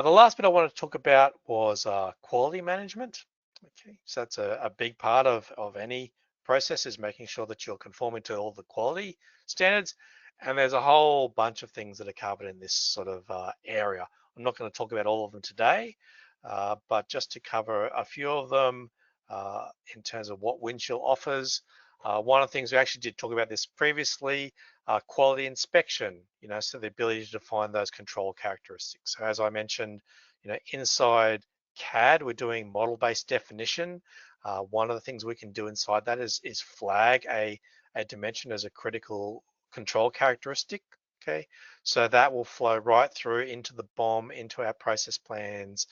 The last bit I wanted to talk about was quality management. Okay, so that's a big part of any process, is making sure that you're conforming to all the quality standards. And there's a whole bunch of things that are covered in this sort of area. I'm not going to talk about all of them today, but just to cover a few of them in terms of what Windchill offers. One of the things we actually did talk about this previously, quality inspection, so the ability to define those control characteristics. So as I mentioned, inside CAD, we're doing model-based definition. One of the things we can do inside that is flag a dimension as a critical control characteristic. Okay, so that will flow right through into the BOM, into our process plans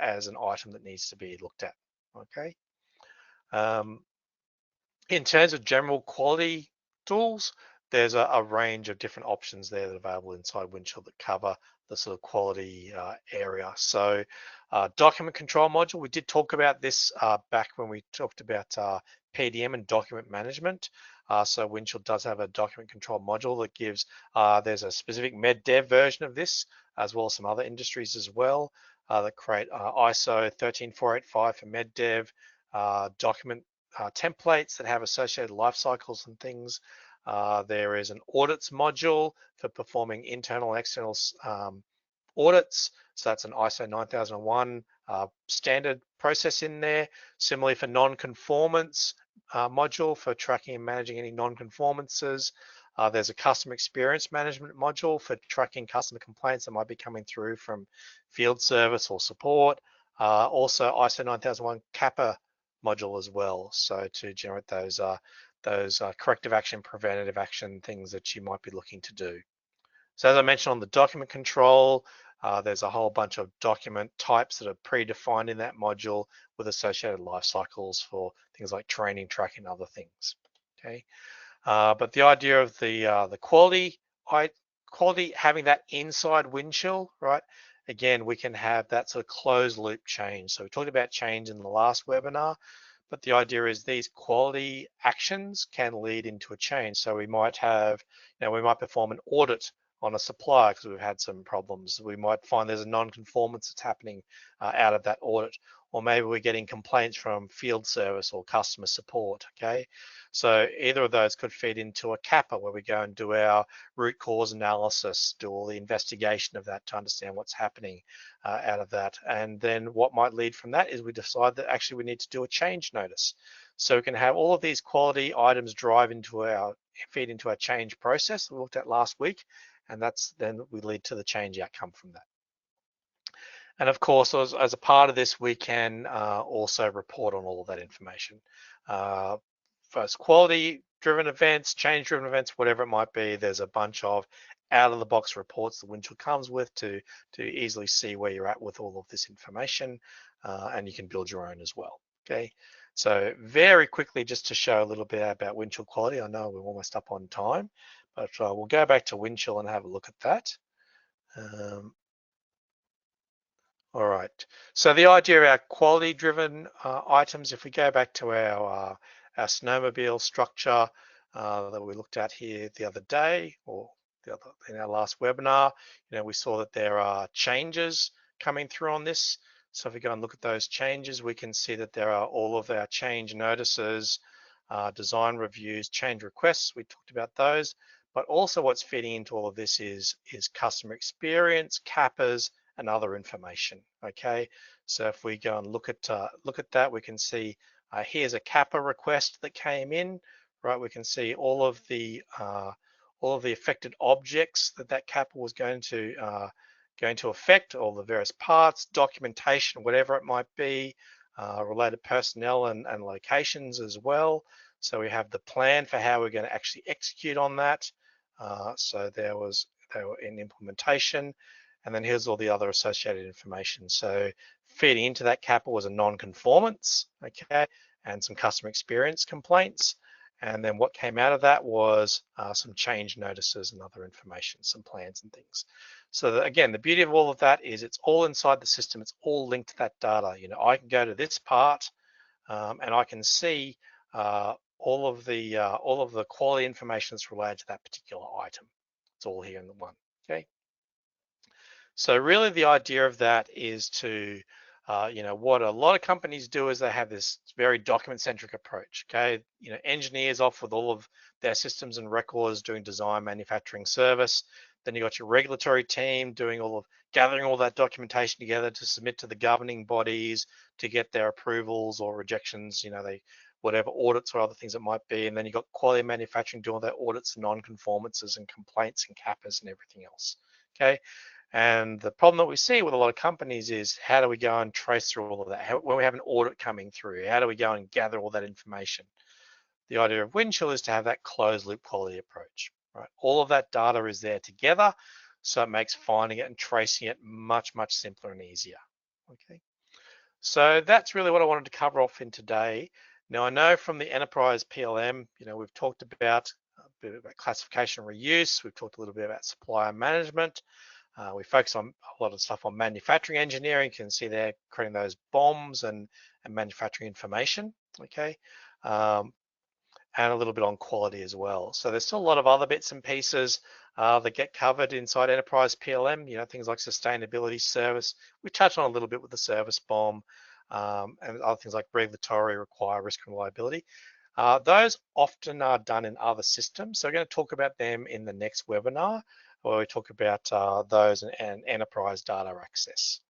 as an item that needs to be looked at. Okay. In terms of general quality tools, there's a range of different options there that are available inside Windchill that cover the sort of quality area. So document control module, we did talk about this back when we talked about PDM and document management. So Windchill does have a document control module that gives, there's a specific MedDev version of this, as well as some other industries as well that create ISO 13485 for MedDev, document templates that have associated life cycles and things. There is an audits module for performing internal and external audits. So that's an ISO 9001 standard process in there. Similarly for non-conformance module for tracking and managing any non-conformances. There's a customer experience management module for tracking customer complaints that might be coming through from field service or support. Also ISO 9001 CAPA module as well, so to generate those corrective action, preventative action things that you might be looking to do. So as I mentioned on the document control, there's a whole bunch of document types that are predefined in that module with associated life cycles for things like training, tracking, other things. Okay, but the idea of the quality having that inside Windchill, right? Again, we can have that sort of closed loop change. So we talked about change in the last webinar, but the idea is these quality actions can lead into a change. So we might have, we might perform an audit on a supplier because we've had some problems. We might find there's a non-conformance that's happening out of that audit, or maybe we're getting complaints from field service or customer support, okay? So either of those could feed into a CAPA where we go and do our root cause analysis, do all the investigation of that to understand what's happening out of that. And then what might lead from that is we decide that actually we need to do a change notice. So we can have all of these quality items feed into our change process we looked at last week, and then we lead to the change outcome from that. And of course, as a part of this, we can also report on all of that information. First, quality-driven events, change-driven events, whatever it might be, there's a bunch of out-of-the-box reports that Windchill comes with to easily see where you're at with all of this information, and you can build your own as well, okay? So very quickly, just to show a little bit about Windchill quality, I know we're almost up on time, but we'll go back to Windchill and have a look at that. All right, so the idea of our quality-driven items, if we go back to our snowmobile structure that we looked at here the other day, or in our last webinar, we saw that there are changes coming through on this. So if we go and look at those changes, we can see that there are all of our change notices, design reviews, change requests. We talked about those, but also what's feeding into all of this is customer experience, CAPAs, and other information. Okay, so if we go and look at that, we can see here's a CAPA request that came in, right? We can see all of the affected objects that CAPA was going to affect, all the various parts, documentation, whatever it might be, related personnel and locations as well. So we have the plan for how we're going to actually execute on that. So they were in implementation. And then here's all the other associated information. So feeding into that CAPA was a non-conformance, okay, and some customer experience complaints. And then what came out of that was some change notices and other information, some plans and things. So again, the beauty of all of that is it's all inside the system. It's all linked to that data. I can go to this part and I can see all of the quality information that's related to that particular item. It's all here in the one, okay? So really the idea of that is to, what a lot of companies do is they have this very document-centric approach, okay? Engineers off with all of their systems and records doing design, manufacturing, service. Then you got your regulatory team doing gathering all that documentation together to submit to the governing bodies to get their approvals or rejections, whatever audits or other things it might be. And then you got quality manufacturing doing their audits and non-conformances and complaints and CAPAs and everything else, okay? And the problem that we see with a lot of companies is how do we go and trace through all of that? When we have an audit coming through, how do we go and gather all that information? The idea of Windchill is to have that closed loop quality approach, right? All of that data is there together, so it makes finding it and tracing it much, much simpler and easier, okay? So that's really what I wanted to cover off in today. Now I know from the enterprise PLM, we've talked about a bit about classification and reuse. We've talked a little bit about supplier management. We focus on a lot of stuff on manufacturing engineering. You can see there creating those bombs and manufacturing information, okay? And a little bit on quality as well. So there's still a lot of other bits and pieces that get covered inside enterprise PLM, things like sustainability, service. We touched on a little bit with the service bomb, and other things like regulatory, require, risk and reliability. Those often are done in other systems. So we're going to talk about them in the next webinar, where we talk about those and enterprise data access.